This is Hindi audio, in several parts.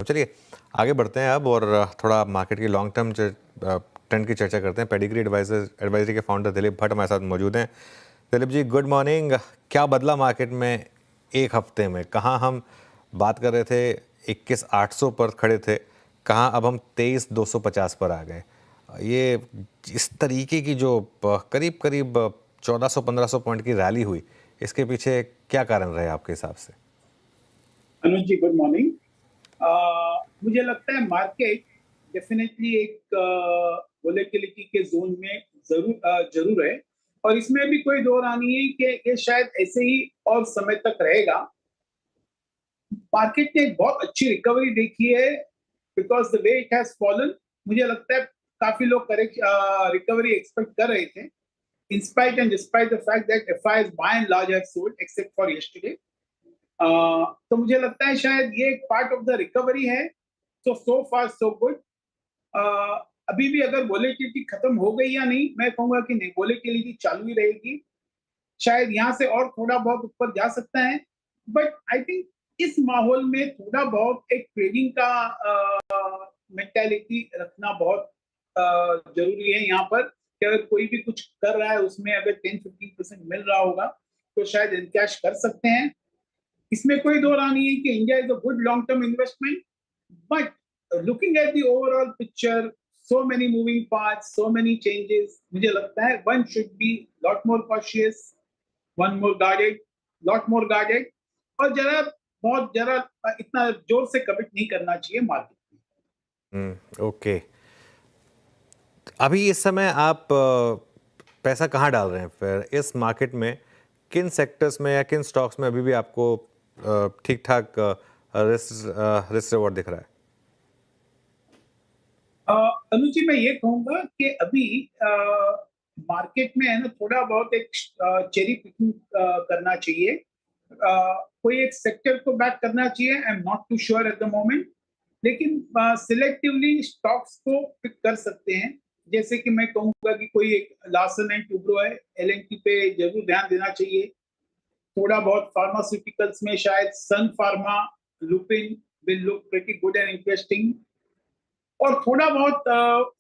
चलिए आगे बढ़ते हैं अब और थोड़ा मार्केट की लॉन्ग टर्म ट्रेंड की चर्चा करते हैं। पेडिग्री एडवाइजरी के फाउंडर दिलीप भट्ट हमारे साथ मौजूद हैं। Dilip ji, good morning. क्या बदला मार्केट में एक हफ्ते में? कहाँ हम बात कर रहे थे 21,800 पर खड़े थे, कहाँ अब हम 23,250 पर आ गए। ये इस तरीके की जो करीब करीब 1400-1500 पॉइंट की रैली हुई, इसके पीछे क्या कारण रहे आपके हिसाब से? अनुज जी, गुड मॉर्निंग। मुझे लगता है मार्केट डेफिनेटली एक वोलेटिलिटी के जोन में जरूर है, और इसमें भी कोई दो राय नहीं है कि ये शायद ऐसे ही और समय तक रहेगा। मार्केट ने एक बहुत अच्छी रिकवरी देखी है because the way it has fallen. मुझे लगता है काफी लोग करेक्ट रिकवरी एक्सपेक्ट कर रहे थे, in spite and despite the fact that FIs by and large have sold except for yesterday. तो मुझे लगता है शायद ये एक पार्ट ऑफ द रिकवरी है। सो फार सो गुड। अभी भी अगर वोलेटिलिटी खत्म हो गई या नहीं, मैं कहूंगा कि नहीं, वोलेटिलिटी चालू ही रहेगी। शायद यहाँ से और थोड़ा बहुत ऊपर जा सकता है, बट आई थिंक इस माहौल में थोड़ा बहुत एक ट्रेडिंग का मेंटालिटी रखना बहुत जरूरी है यहाँ पर, कि अगर कोई भी कुछ कर रहा है उसमें अगर 10-15% मिल रहा होगा तो शायद इनकैश कर सकते हैं। इसमें कोई दो राय नहीं है कि India is a good long term investment, but looking at the overall picture, so many moving parts, so many changes, मुझे लगता है one should be lot more cautious, one more guarded, lot more guarded, और जरा इतना जोर से कमिट नहीं करना चाहिए मार्केट में। ओके। अभी इस समय आप पैसा कहाँ डाल रहे हैं फिर इस मार्केट में? किन सेक्टर्स में या किन स्टॉक्स में अभी भी आपको ठीक ठाक रिस्क रिवॉर्ड दिख रहा है? अनुजी, मैं ये कहूंगा कि अभी मार्केट में है ना, थोड़ा बहुत एक चेरी पिकिंग करना चाहिए। कोई एक सेक्टर को बैक करना चाहिए। I am not too sure at the moment, लेकिन सिलेक्टिवली स्टॉक्स को पिक कर सकते हैं। जैसे कि मैं कहूंगा कि कोई एक लार्सन एंड टुब्रो है, एलएनटी पे जरूर ध्यान देना चाहिए। थोड़ा बहुत फार्मास्यूटिकल्स में शायद Sun Pharma, Lupin will look pretty good and interesting. और थोड़ा बहुत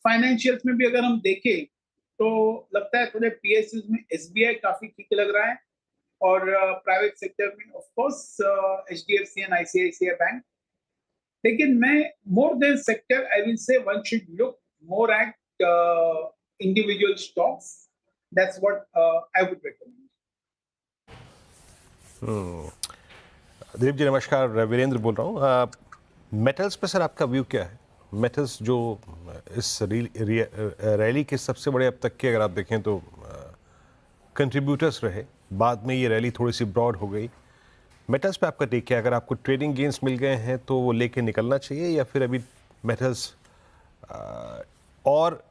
फाइनेंशियल्स में भी अगर हम देखें तो लगता है थोड़े पीएसयूज में एसबीआई काफी ठीक लग रहा है, और प्राइवेट सेक्टर में of course HDFC and ICICI bank. लेकिन मैं more than sector I will say one should look more at individual stocks. That's what I would recommend. Dilip ji नमस्कार, वीरेंद्र बोल रहा हूँ। मेटल्स पे सर आपका व्यू क्या है? मेटल्स जो इस रैली के सबसे बड़े अब तक के अगर आप देखें तो कंट्रीब्यूटर्स रहे, बाद में ये रैली थोड़ी सी ब्रॉड हो गई। मेटल्स पे आपका टेक क्या है? अगर आपको ट्रेडिंग गेंस मिल गए हैं तो वो लेके निकलना चाहिए, या फिर अभी मेटल्स और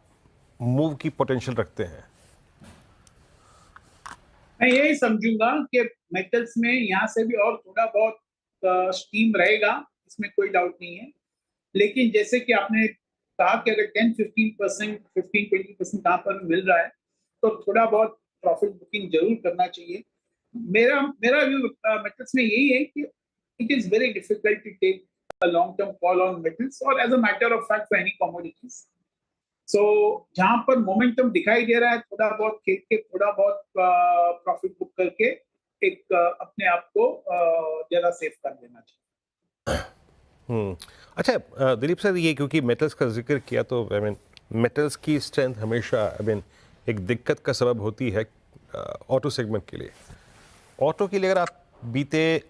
मूव की पोटेंशियल रखते हैं? मैं यही समझूंगा कि मेटल्स में यहाँ से भी और थोड़ा बहुत स्टीम रहेगा, इसमें कोई डाउट नहीं है। लेकिन जैसे कि आपने कहा कि अगर 10-15%, 15-20% कहाँ पर मिल रहा है तो थोड़ा बहुत प्रॉफिट बुकिंग जरूर करना चाहिए। मेरा मेरा व्यू मेटल्स में यही है कि it is very difficult to take a long term call on metals, और as a matter of fact for any commodities. So जहां पर मोमेंटम दिखाई दे रहा है, थोड़ा बहुत खेल के, थोड़ा बहुत प्रॉफिट बुक करके एक अपने आप को जरा सेफ कर देना चाहिए। अच्छा दिलीप सर, ये क्योंकि मेटल्स का जिक्र किया तो आई मीन मेटल्स की स्ट्रेंथ हमेशा आई मीन एक दिक्कत का सबब होती है ऑटो सेगमेंट के लिए। ऑटो के लिए अगर आप बीते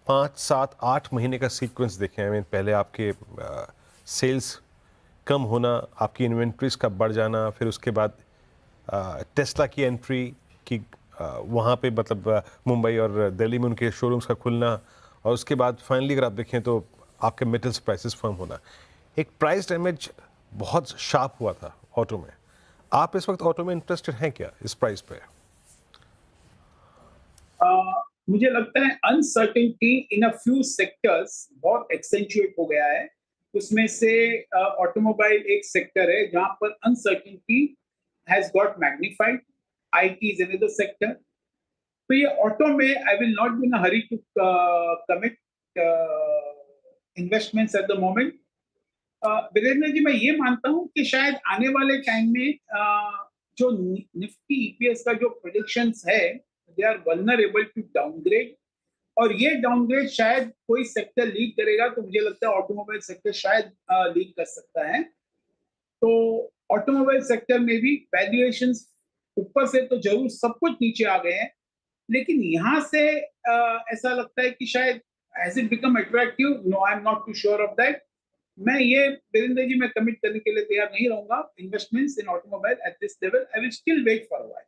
5, 7, 8 महीने का सीक्वेंस देखें, आई मीन पहले आपके सेल्स कम होना, आपकी इन्वेंट्रीज का बढ़ जाना, फिर उसके बाद टेस्ला की एंट्री की वहाँ पे मतलब मुंबई और दिल्ली में उनके शोरूम्स का खुलना, और उसके बाद फाइनली अगर आप देखें तो आपके मेटल्स प्राइसेस फर्म होना, एक प्राइस डैमेज बहुत शार्प हुआ था ऑटो में। आप इस वक्त ऑटो में इंटरेस्टेड हैं क्या इस प्राइस पे? मुझे लगता है uncertainty in a few sectors बहुत एक्सेंचुएट हो गया है। उसमें से ऑटोमोबाइल एक सेक्टर है जहां पर uncertainty has got magnified. IT is another sector. तो ये ऑटो में I will not be in a hurry to commit investments at the moment. Virendra ji, मैं ये मानता हूँ कि शायद आने वाले टाइम में जो निफ्टी ईपीएस का जो प्रेडिक्शंस है, they are vulnerable to downgrade, और ये डाउनग्रेड शायद कोई सेक्टर लीड करेगा, तो मुझे लगता है ऑटोमोबाइल सेक्टर शायद लीड कर सकता है। तो ऑटोमोबाइल सेक्टर में भी वैल्यूएशंस ऊपर से तो जरूर सब कुछ नीचे आ गए हैं, लेकिन यहाँ से ऐसा लगता है कि शायद has it become attractive, no I am not too sure of that. मैं ये वीरेंद्र जी, मैं कमिट करने के लिए तैयार नहीं रहूंगा investments in automobile at this level. I will still wait for a while.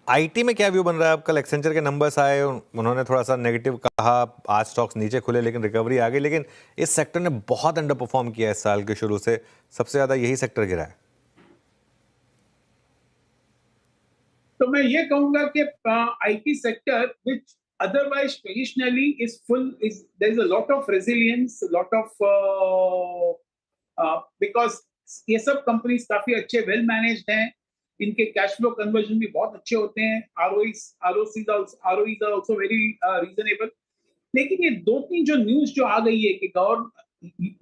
IT में क्या व्यू बन रहा है? अब कल एक्सेंचर के नंबर्स आए, उन्होंने थोड़ा सा नेगेटिव कहा, आज स्टॉक्स नीचे खुले लेकिन रिकवरी आ गई, लेकिन इस सेक्टर ने बहुत अंडर परफॉर्म किया है इस साल के शुरू से, सबसे ज्यादा यही सेक्टर गिरा है। तो मैं ये कहूंगा कि IT sector which otherwise traditionally is full, is there's a lot of resilience, lot of because ये सब कंपनीज काफी अच्छे वेल मैनेज्ड हैं, इनके कैश फ्लो कन्वर्जन भी बहुत अच्छे होते हैं, आरओसीज आल्सो वेरी रीजनेबल। लेकिन ये दो तीन जो न्यूज जो आ गई है कि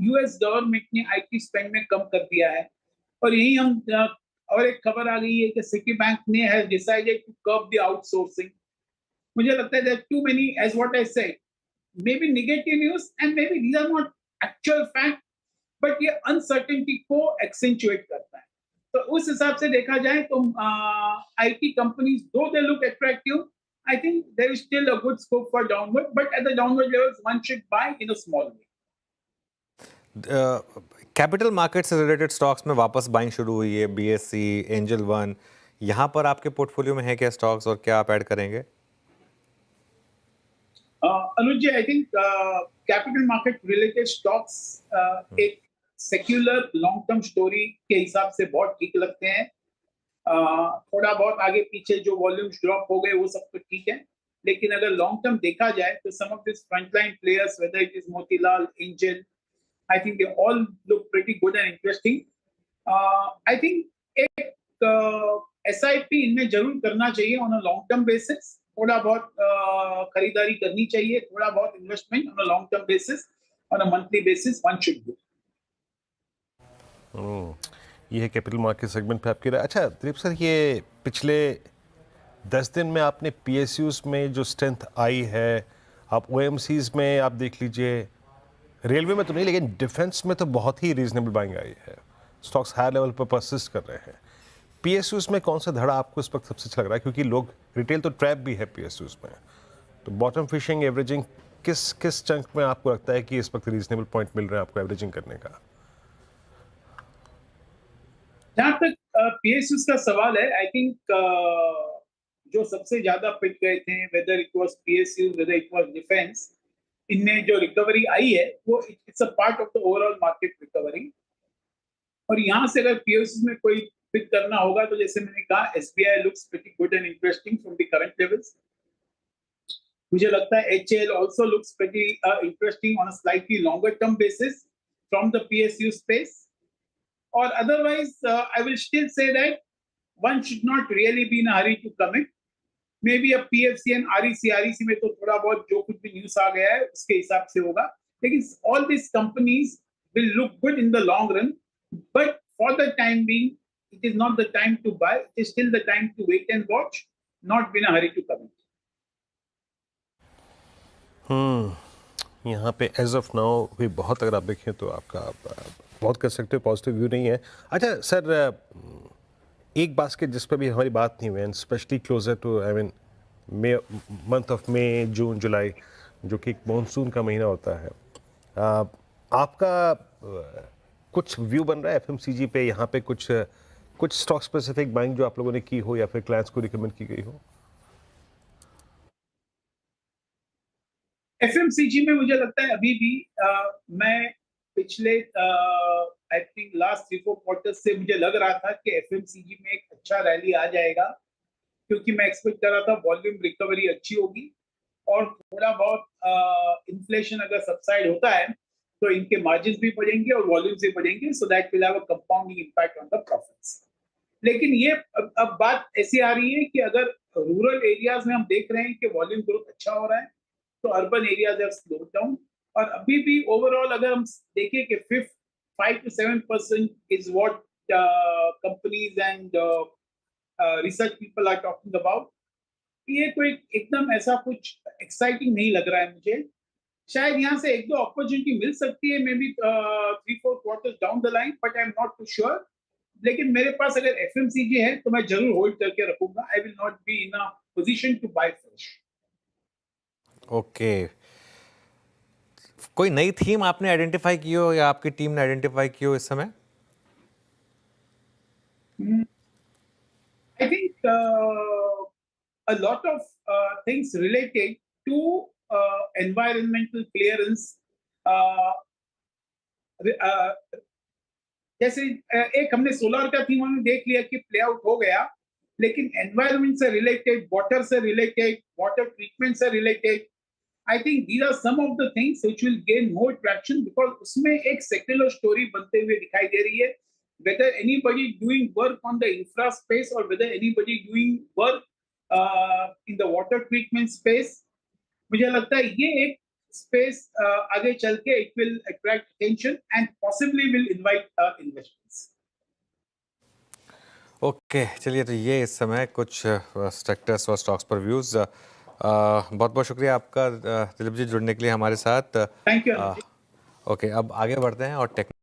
यूएस गवर्नमेंट ने आईटी स्पेंड में कम कर दिया है, और यही हम और एक खबर आ गई है कि सिटी बैंक ने has decided to curb the outsourcing. मुझे लगता है that too many, as what I said, may be negative news and may be these are not actual fact, but ये अनसर्टेनिटी को एक्सेंचुएट करता है। तो उस हिसाब से देखा जाए तो आईटी कंपनीज, दो they look attractive, I think there is still a good scope for downward, but at the downward levels, one should buy in a small way. Capital market से रिलेटेड स्टॉक्स में वापस बाइंग शुरू हुई है, बीएससी, एंजल वन, यहाँ पर आपके पोर्टफोलियो में है क्या स्टॉक्स और क्या आप ऐड करेंगे? Anuj ji, I think capital market related stocks एक सेक्युलर लॉन्ग टर्म स्टोरी के हिसाब से बहुत ठीक लगते हैं। थोड़ा बहुत आगे पीछे जो वॉल्यूम्स ड्रॉप हो गए वो सब तो ठीक है, लेकिन अगर लॉन्ग टर्म देखा जाए तो some of this frontline players, whether it is Motilal, Angel, I think they all look pretty good and interesting. I think एक एसआईपी इनमें जरूर करना चाहिए on a long term basis, थोड़ा बहुत खरीदारी करनी चाहिए, थोड़ा बहुत investment on a long term basis, on a monthly basis one should do. ये है कैपिटल मार्केट सेगमेंट पे आपकी राय। अच्छा दिलीप सर, ये पिछले 10 दिन में आपने पीएसयूज में जो स्ट्रेंथ आई है, आप ओएमसीज में आप देख लीजिए, रेलवे में तो नहीं लेकिन डिफेंस में तो बहुत ही रीजनेबल बाइंग आई है, स्टॉक्स हाई लेवल पर परसिस्ट कर रहे हैं। पीएसयूज में कौन सा धड़ा आपको इस वक्त सबसे अच्छा लग रहा है? क्योंकि लोग, रिटेल तो ट्रैप भी है पीएसयूज में, तो बॉटम फिशिंग, एवरेजिंग, किस चंक में आपको लगता है कि इस वक्त रीजनेबल पॉइंट मिल रहा है आपको एवरेजिंग करने का? जहां तक पीएसयूज का सवाल है, आई थिंक जो सबसे ज्यादा पिट गए थे, whether it was PSU, whether it was defence, इनमें जो रिकवरी आई है वो it's a part of the overall market recovery. और यहाँ से अगर पीएसयूज में कोई पिक करना होगा तो जैसे मैंने कहा, SBI looks pretty good and interesting from the current levels. मुझे लगता है HAL also looks pretty interesting on a slightly longer term basis from the PSU space. Or otherwise, I will still say that one should not really be in a hurry to commit. Maybe a PFC and REC में तो थोड़ा बहुत जो कुछ भी न्यूज आ गया है उसके हिसाब से होगा, लेकिन all these companies will look good in the long run, but for the time being, it is not the time to buy. It is still the time to wait and watch, not be in a hurry to commit. यहाँ पे एज ऑफ नाउ भी बहुत, अगर आप देखें तो आपका बहुत कर सकते हो, पॉजिटिव व्यू नहीं है। अच्छा सर, एक बास्केट जिस पर भी हमारी बात नहीं हुई, and specially closer to, I mean May, month of मई, जून, जुलाई, जो कि एक मानसून का महीना होता है, आपका कुछ व्यू बन रहा है एफएमसीजी पे? यहाँ पे कुछ स्टॉक स्पेसिफिक बाइंग जो आप लोगों ने की हो या फिर क्लाइंट्स को रिकमेंड की गई हो? एफएमसीजी में मुझे लगता है अभी भी मैं पिछले आई थिंक लास्ट 3-4 क्वार्टर्स से मुझे लग रहा था कि एफएमसीजी में एक अच्छा रैली आ जाएगा, क्योंकि मैं एक्सपेक्ट कर रहा था वॉल्यूम रिकवरी अच्छी होगी, और थोड़ा बहुत इन्फ्लेशन अगर सबसाइड होता है तो इनके मार्जिन्स भी बढ़ेंगे और वॉल्यूम्स भी बढ़ेंगे, so that will have a compounding impact on the profits. लेकिन ये अब बात ऐसी आ रही है कि अगर रूरल एरियाज में हम देख रहे हैं कि वॉल्यूम ग्रोथ अच्छा हो रहा है, तो urban areas have slowed down, और अभी भी ओवरऑल अगर हम देखें कि 5 to 7% is what companies and research people are talking about. ये कोई एकदम ऐसा कुछ एक्साइटिंग नहीं लग रहा है मुझे. शायद यहाँ से एक दो अपॉर्चुनिटी मिल सकती है, may be 3-4 quarters down the line, but I am not too sure. लेकिन मेरे पास अगर एफएमसीजी है तो मैं जरूर होल्ड करके रखूंगा. I will not be in a position to buy fresh. Okay, कोई नई थीम आपने आइडेंटिफाई की हो या आपकी टीम ने आइडेंटिफाई की हो इस समय? I think a lot of things related to environmental clearance. जैसे एक हमने सोलर का थीम हमने देख लिया कि प्ले आउट हो गया, लेकिन एनवायरनमेंट से रिलेटेड, वाटर से रिलेटेड, वाटर ट्रीटमेंट से related, I think these are some of the things which will gain more traction, because उसमें एक सेक्युलर स्टोरी बनते हुए दिखाई दे रही है. Whether anybody doing work on the infra space or whether anybody doing work in the water treatment space, मुझे लगता है ये एक space आगे चल के it will attract attention and possibly will invite investments. Okay, चलिए, तो ये इस समय कुछ सेक्टर्स और स्टॉक्स पर व्यूज. बहुत बहुत शुक्रिया आपका दिलीप जी जुड़ने के लिए हमारे साथ. Thank you. ओके, अब आगे बढ़ते हैं और टेक